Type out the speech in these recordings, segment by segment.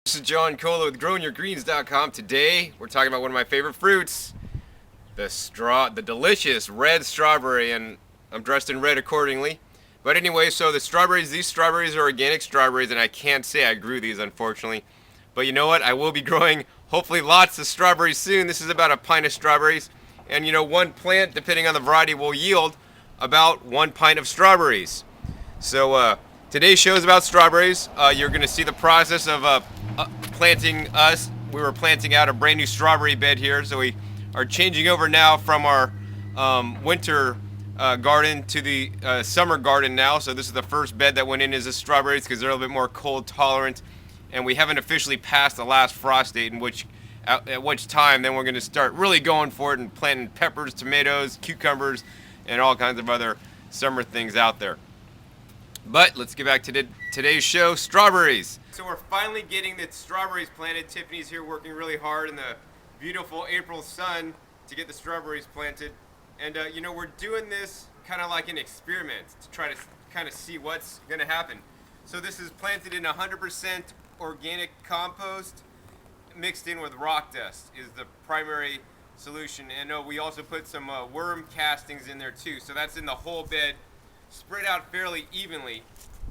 This is John Cola with GrowingYourGreens.com. Today we're talking about one of my favorite fruits, the delicious red strawberry, and I'm dressed in red accordingly. But anyway, so these strawberries are organic strawberries, and I can't say I grew these, unfortunately. But you know what? I will be growing hopefully lots of strawberries soon. This is about a pint of strawberries, and one plant, depending on the variety, will yield about 1 pint of strawberries. So today's show is about strawberries. You're going to see the process of planting us. We were planting out a brand new strawberry bed here, so we are changing over now from our winter garden to the summer garden now. So this is the first bed that went in as the strawberries because they're a little bit more cold tolerant, and we haven't officially passed the last frost date, at which time then we're going to start really going for it and planting peppers, tomatoes, cucumbers, and all kinds of other summer things out there. But let's get back to today's show, strawberries. So we're finally getting the strawberries planted. Tiffany's here working really hard in the beautiful April sun to get the strawberries planted. And we're doing this kind of like an experiment to try to kind of see what's going to happen. So this is planted in 100% organic compost mixed in with rock dust is the primary solution. And we also put some worm castings in there too. So that's in the whole bed, spread out fairly evenly.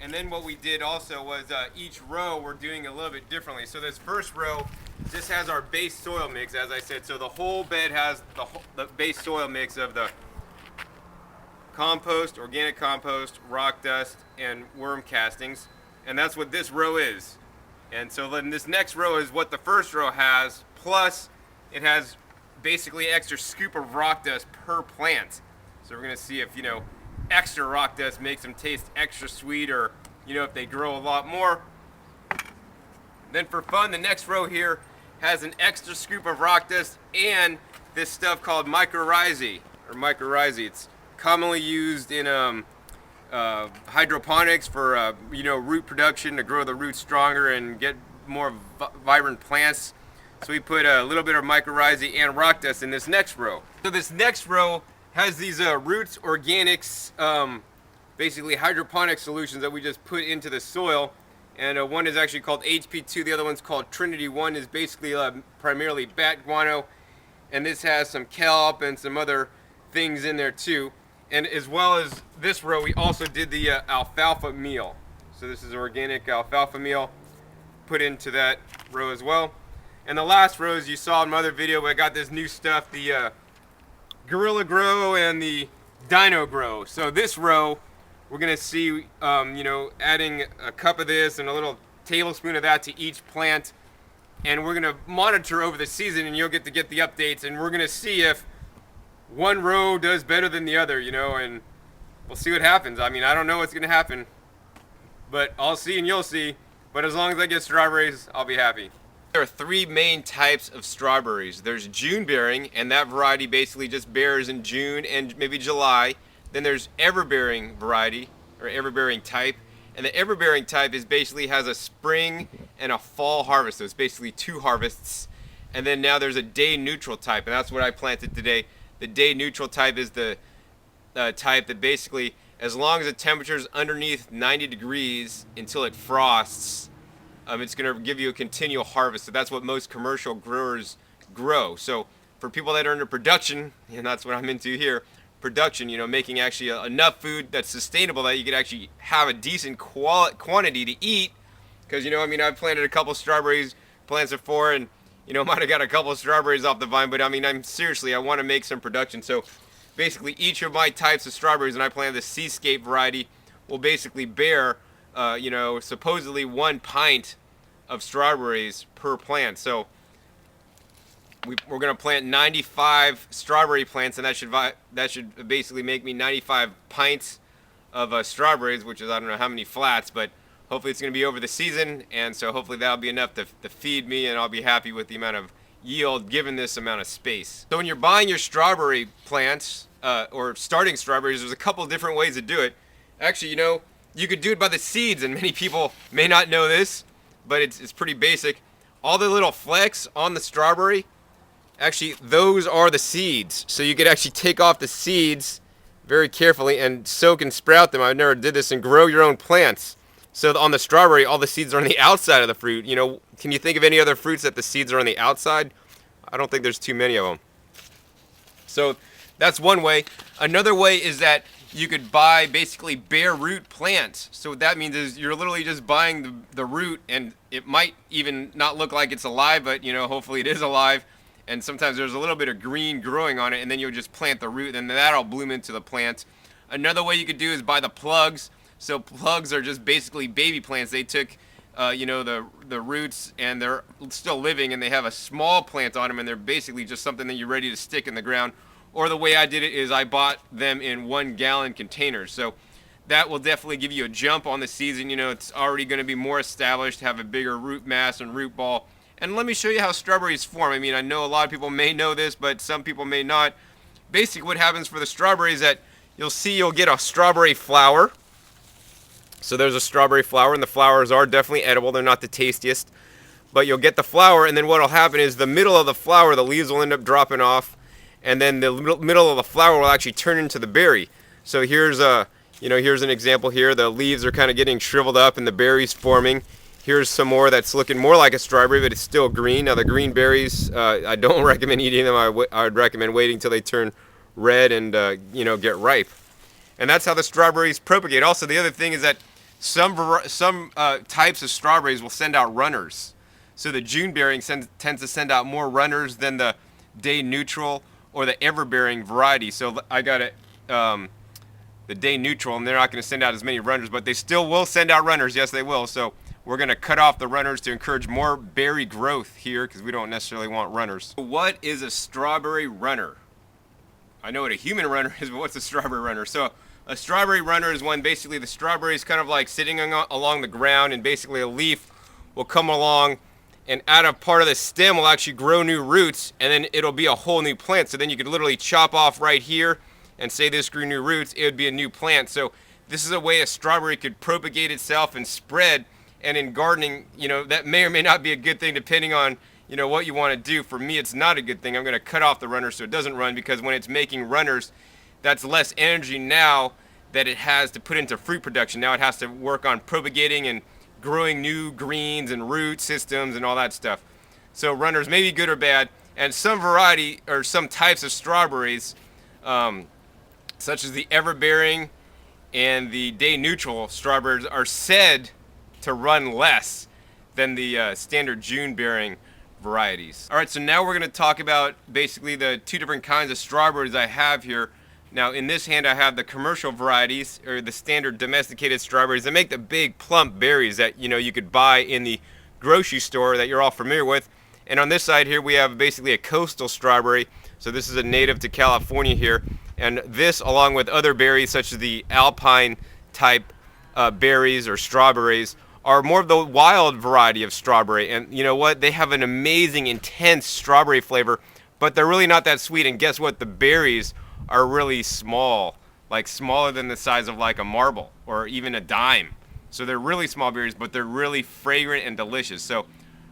And then what we did also was each row we're doing a little bit differently. So this first row just has our base soil mix, as I said. So the whole bed has the base soil mix of the compost, organic compost, rock dust, and worm castings. And that's what this row is. And so then this next row is what the first row has, plus it has basically extra scoop of rock dust per plant. So we're going to see if, extra rock dust makes them taste extra sweet, or if they grow a lot more. Then for fun, the next row here has an extra scoop of rock dust and this stuff called mycorrhizae. It's commonly used in hydroponics for root production, to grow the roots stronger and get more vibrant plants. So we put a little bit of mycorrhizae and rock dust in this next row. So this next row has these Roots Organics, basically hydroponic solutions that we just put into the soil. And one is actually called HP2, the other one's called Trinity. One is basically primarily bat guano, and this has some kelp and some other things in there too. And as well as this row, we also did the alfalfa meal. So this is organic alfalfa meal put into that row as well. And the last row, as you saw in my other video, I got this new stuff, the Gorilla Grow and the Dino Grow. So this row, we're gonna see, adding a cup of this and a little tablespoon of that to each plant, and we're gonna monitor over the season, and you'll get the updates, and we're gonna see if one row does better than the other, and we'll see what happens. I mean, I don't know what's gonna happen, but I'll see and you'll see. But as long as I get strawberries, I'll be happy. There are three main types of strawberries. There's June bearing, and that variety basically just bears in June and maybe July. Then there's everbearing variety, or everbearing type, and the everbearing type basically has a spring and a fall harvest. So it's basically two harvests. And then now there's a day neutral type, and that's what I planted today. The day neutral type is the type that basically, as long as the temperature is underneath 90 degrees until it frosts, it's going to give you a continual harvest. So that's what most commercial growers grow. So for people that are into production, and that's what I'm into here, production, making actually enough food that's sustainable that you could actually have a decent quantity to eat. Because, I've planted a couple strawberries plants before, and, might have got a couple strawberries off the vine, but I want to make some production. So basically each of my types of strawberries, and I planted the Seascape variety, will basically bear supposedly 1 pint of strawberries per plant. So we're going to plant 95 strawberry plants, and that should basically make me 95 pints of strawberries, which is, I don't know how many flats, but hopefully it's going to be over the season, and so hopefully that'll be enough to feed me, and I'll be happy with the amount of yield given this amount of space. So when you're buying your strawberry plants, or starting strawberries, there's a couple different ways to do it. Actually, you could do it by the seeds, and many people may not know this, but it's pretty basic. All the little flecks on the strawberry, actually, those are the seeds. So you could actually take off the seeds very carefully and soak and sprout them. I never did this, and grow your own plants. So on the strawberry, all the seeds are on the outside of the fruit. Can you think of any other fruits that the seeds are on the outside? I don't think there's too many of them. So that's one way. Another way is that you could buy basically bare root plants. So what that means is you're literally just buying the root, and it might even not look like it's alive, but hopefully it is alive. And sometimes there's a little bit of green growing on it, and then you'll just plant the root, and then that'll bloom into the plant. Another way you could do is buy the plugs. So plugs are just basically baby plants. They took the roots, and they're still living, and they have a small plant on them, and they're basically just something that you're ready to stick in the ground. Or the way I did it is I bought them in 1-gallon containers. So that will definitely give you a jump on the season. It's already going to be more established, have a bigger root mass and root ball. And let me show you how strawberries form. I mean, I know a lot of people may know this, but some people may not. Basically, what happens for the strawberries is that you'll get a strawberry flower. So there's a strawberry flower, and the flowers are definitely edible. They're not the tastiest. But you'll get the flower, and then what will happen is the middle of the flower, the leaves will end up dropping off, and then the middle of the flower will actually turn into the berry. So here's an example here. The leaves are kind of getting shriveled up, and the berries forming. Here's some more that's looking more like a strawberry, but it's still green. Now the green berries, I don't recommend eating them. I would recommend waiting until they turn red and get ripe. And that's how the strawberries propagate. Also, the other thing is that some types of strawberries will send out runners. So the June bearing tends to send out more runners than the day neutral or the ever bearing variety. So I got the day neutral, and they're not going to send out as many runners, but they still will send out runners. Yes, they will. So we're going to cut off the runners to encourage more berry growth here, because we don't necessarily want runners. What is a strawberry runner? I know what a human runner is, but what's a strawberry runner? So a strawberry runner is when basically the strawberry is kind of like sitting along the ground, and basically a leaf will come along, and out of part of the stem will actually grow new roots, and then it'll be a whole new plant. So then you could literally chop off right here and say this grew new roots, it would be a new plant. So this is a way a strawberry could propagate itself and spread. And in gardening, that may or may not be a good thing depending on, what you want to do. For me, it's not a good thing. I'm going to cut off the runners so it doesn't run, because when it's making runners, that's less energy now that it has to put into fruit production. Now it has to work on propagating and growing new greens and root systems and all that stuff. So runners may be good or bad. And some variety or some types of strawberries, such as the ever-bearing and the day-neutral strawberries, are said to run less than the standard June-bearing varieties. All right, so now we're going to talk about basically the two different kinds of strawberries I have here. Now, in this hand, I have the commercial varieties, or the standard domesticated strawberries that make the big plump berries that you could buy in the grocery store that you're all familiar with. And on this side here, we have basically a coastal strawberry. So this is a native to California here. And this, along with other berries such as the alpine type berries or strawberries, are more of the wild variety of strawberry. And you know what? They have an amazing, intense strawberry flavor, but they're really not that sweet. And guess what? The berries are really small, like smaller than the size of like a marble or even a dime. So they're really small berries, but they're really fragrant and delicious. So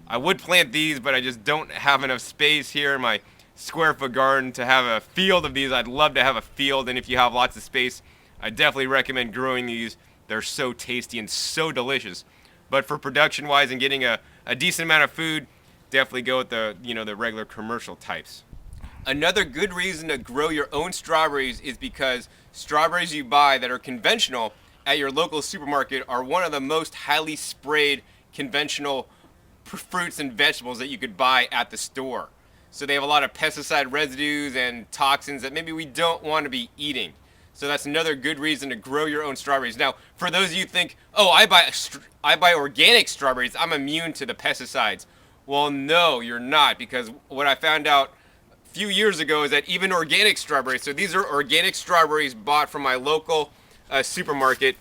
I would plant these, but I just don't have enough space here in my square foot garden to have a field of these. I'd love to have a field, and if you have lots of space, I definitely recommend growing these. They're so tasty and so delicious. But for production wise and getting a decent amount of food, definitely go with the regular commercial types. Another good reason to grow your own strawberries is because strawberries you buy that are conventional at your local supermarket are one of the most highly sprayed conventional fruits and vegetables that you could buy at the store. So they have a lot of pesticide residues and toxins that maybe we don't want to be eating. So that's another good reason to grow your own strawberries. Now, for those of you who think, oh, I buy organic strawberries, I'm immune to the pesticides. Well, no, you're not, because what I found out a few years ago is that even organic strawberries, so these are organic strawberries bought from my local supermarket,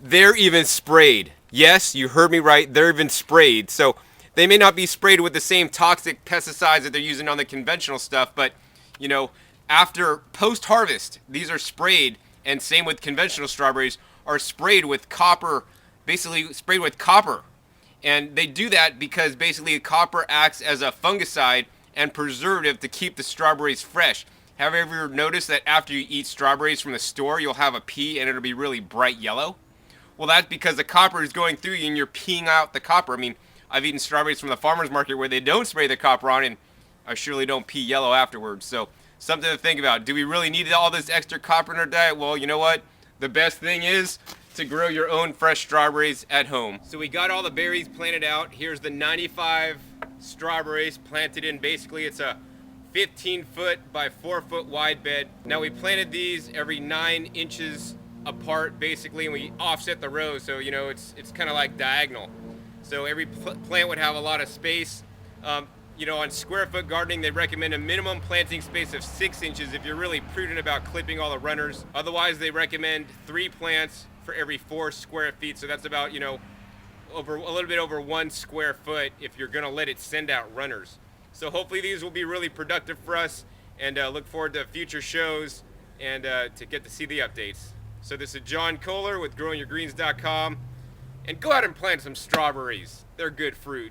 they're even sprayed. Yes, you heard me right, they're even sprayed. So they may not be sprayed with the same toxic pesticides that they're using on the conventional stuff, but after post-harvest, these are sprayed, and same with conventional strawberries, are sprayed with copper, basically sprayed with copper. And they do that because basically copper acts as a fungicide and preservative to keep the strawberries fresh. Have you ever noticed that after you eat strawberries from the store, you'll have a pea and it'll be really bright yellow? Well, that's because the copper is going through you and you're peeing out the copper. I mean, I've eaten strawberries from the farmer's market where they don't spray the copper on, and I surely don't pee yellow afterwards. So something to think about. Do we really need all this extra copper in our diet? Well, you know what? The best thing is to grow your own fresh strawberries at home. So we got all the berries planted out. Here's the 95 strawberries planted in. Basically, it's a 15-foot by 4-foot wide bed. Now we planted these every 9 inches apart, basically, and we offset the rows, so you know it's kind of like diagonal. So every plant would have a lot of space. You know, on square foot gardening, they recommend a minimum planting space of 6 inches if you're really prudent about clipping all the runners. Otherwise, they recommend 3 plants for every 4 square feet. So that's about, you know, a little bit over 1 square foot if you're gonna let it send out runners. So hopefully these will be really productive for us, and look forward to future shows and to get to see the updates. So this is John Kohler with growingyourgreens.com, and go out and plant some strawberries. They're good fruit.